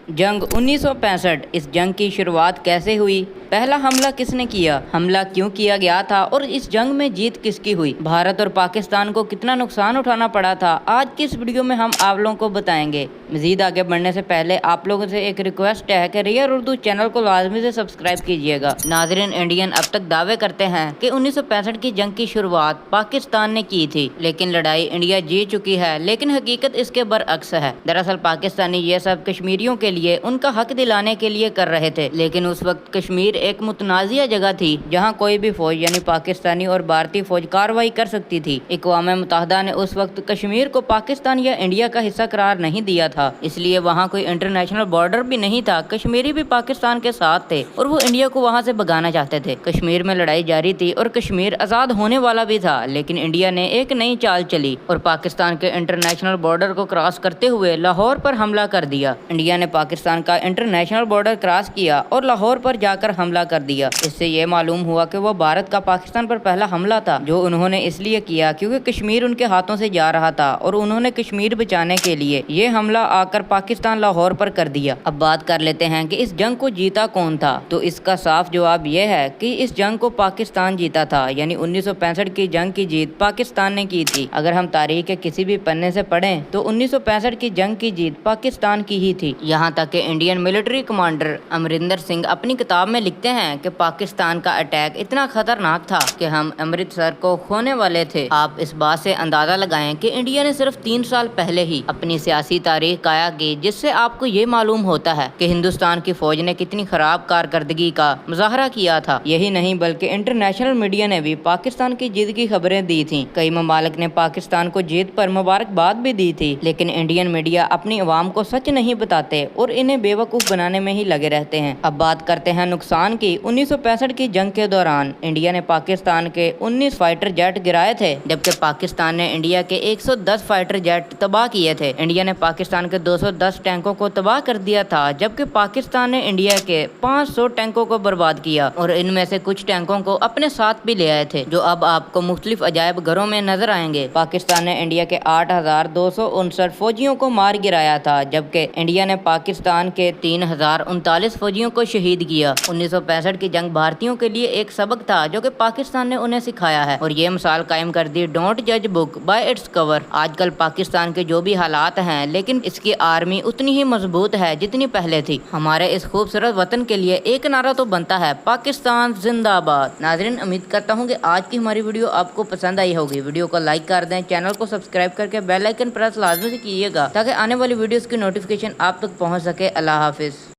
जंग 1965। इस जंग की शुरुआत कैसे हुई? पहला हमला किसने किया? हमला क्यों किया गया था और इस जंग में जीत किसकी हुई? भारत और पाकिस्तान को कितना नुकसान उठाना पड़ा था? आज की इस वीडियो में हम आप लोगों को बताएंगे। मजीद आगे बढ़ने से पहले आप लोगों से एक रिक्वेस्ट है कि रियल उर्दू चैनल को लाजमी से सब्सक्राइब कीजिएगा। नाजरीन, इंडियन अब तक दावे करते हैं कि 1965 की जंग की शुरुआत पाकिस्तान ने की थी, लेकिन लड़ाई इंडिया जीत चुकी है। लेकिन हकीकत इसके बरअक्स है। दरअसल पाकिस्तानी ये सब कश्मीरियों के लिए उनका हक दिलाने के लिए कर रहे थे, लेकिन उस वक्त कश्मीर एक मुतनाज़िया जगह थी जहां कोई भी फौज यानी पाकिस्तानी और भारतीय फौज कार्रवाई कर सकती थी। अक़वाम मुत्तहिदा ने उस वक्त कश्मीर को पाकिस्तान या इंडिया का हिस्सा करार नहीं दिया था, इसलिए वहां कोई इंटरनेशनल बॉर्डर भी नहीं था। कश्मीरी भी पाकिस्तान के साथ थे और वो इंडिया को वहां से भगाना चाहते थे। कश्मीर में लड़ाई जारी थी और कश्मीर आज़ाद होने वाला भी था, लेकिन इंडिया ने एक नई चाल चली और पाकिस्तान के इंटरनेशनल बॉर्डर को क्रॉस करते हुए लाहौर पर हमला कर दिया। इंडिया ने पाकिस्तान का इंटरनेशनल बॉर्डर क्रॉस किया और लाहौर पर जाकर हमला कर दिया। इससे ये मालूम हुआ कि वो भारत का पाकिस्तान पर पहला हमला था, जो उन्होंने इसलिए किया क्योंकि कश्मीर उनके हाथों से जा रहा था और उन्होंने कश्मीर बचाने के लिए ये हमला आकर पाकिस्तान लाहौर पर कर दिया। अब बात कर लेते हैं कि इस जंग को जीता कौन था। तो इसका साफ जवाब ये है कि इस जंग को पाकिस्तान जीता था, यानी 1965 की जंग की जीत पाकिस्तान ने की थी। अगर हम तारीख के किसी भी पन्ने से पढ़ें तो 1965 की जंग की जीत पाकिस्तान की ही थी। यहाँ तक कि Indian military commander Amarinder Singh अपनी किताब में लिखते हैं कि पाकिस्तान का अटैक इतना खतरनाक था कि हम अमृतसर को खोने वाले थे। आप इस बात से अंदाजा लगाएं कि इंडिया ने सिर्फ 3 साल पहले ही अपनी सियासी तारीख कायम की, जिससे आपको ये मालूम होता है कि हिंदुस्तान की फौज ने कितनी खराब कारकर्दगी का मुजाहरा किया था। यही नहीं बल्कि इंटरनेशनल मीडिया ने भी पाकिस्तान की जीत की खबरें दी थी। कई ममालिक ने पाकिस्तान को जीत पर मुबारकबाद भी दी थी, लेकिन इंडियन मीडिया अपनी अवाम को सच नहीं बताते और इन्हें बेवकूफ़ बनाने में ही लगे रहते हैं। अब बात करते हैं नुकसान की। 1965 की जंग के दौरान इंडिया ने पाकिस्तान के 19 फाइटर जेट गिराए थे, जबकि पाकिस्तान ने इंडिया के 110 फाइटर जेट तबाह किए थे। इंडिया ने पाकिस्तान के 210 टैंकों को तबाह कर दिया था, जबकि पाकिस्तान ने इंडिया के 500 टैंकों को बर्बाद किया और इनमें से कुछ टैंकों को अपने साथ भी ले आए थे, जो अब आपको मुख्तलिफ अजायब घरों में नजर आएंगे। पाकिस्तान ने इंडिया के 8,259 फौजियों को मार गिराया था, जबकि इंडिया ने पाकिस्तान के 3,039 फौजियों को शहीद किया। 1965 की जंग भारतीयों के लिए एक सबक था जो कि पाकिस्तान ने उन्हें सिखाया है और ये मिसाल कायम कर दी, डोंट जज बुक बाय इट्स कवर। आजकल पाकिस्तान के जो भी हालात हैं, लेकिन इसकी आर्मी उतनी ही मजबूत है जितनी पहले थी। हमारे इस खूबसूरत वतन के लिए एक नारा तो बनता है, पाकिस्तान जिंदाबाद। नाज़रीन, उम्मीद करता हूँ कि आज की हमारी वीडियो आपको पसंद आई होगी। वीडियो को लाइक कर दें, चैनल को सब्सक्राइब करके बेल आइकन प्रेस लाजमी से कीजिएगा ताकि आने वाली वीडियोस की नोटिफिकेशन आप तक पहुँच सके। अल्लाह हाफिज।